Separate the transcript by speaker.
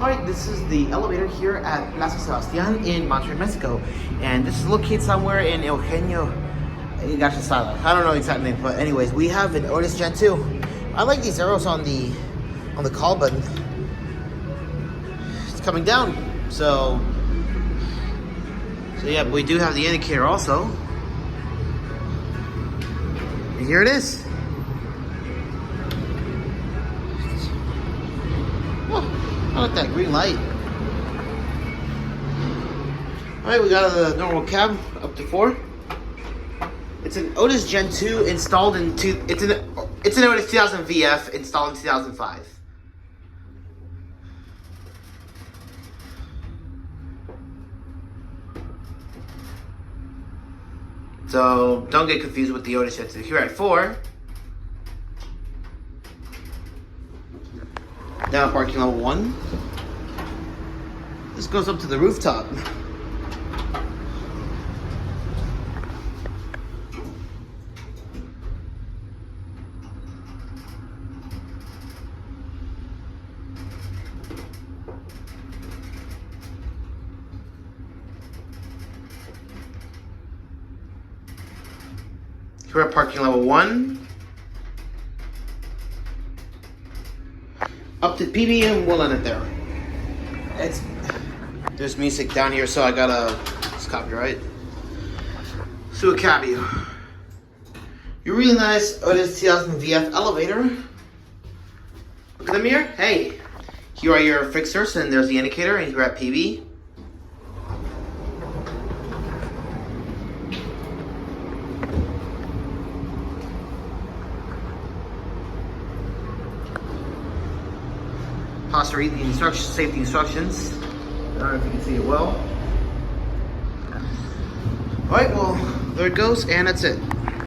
Speaker 1: Alright, this is the elevator here at Plaza Sebastian in Monterrey, Mexico. And this is located somewhere in Eugenio Garza. I don't know the exact name, but anyways, we have an Otis Gen 2. I like these arrows on the call button. It's coming down. So yeah, but we do have the indicator also. And here it is. Oh, I like that green light. Alright, we got the normal cab up to 4. It's an Otis Gen 2 installed in it's an Otis 2000 VF installed in 2005. So don't get confused with the Otis Gen 2. Here at 4. Down parking level 1. This goes up to the rooftop. Here at parking level 1. Up to PB and we'll end it there. There's music down here, so I gotta, it's copyright. So a cabio. Your really nice Otis 2000 VF elevator. Look at the mirror. Hey, here are your fixtures, and there's the indicator, and here at PB. Pause to read the instructions, safety instructions. I don't know if you can see it well. Alright, well, there it goes, and that's it.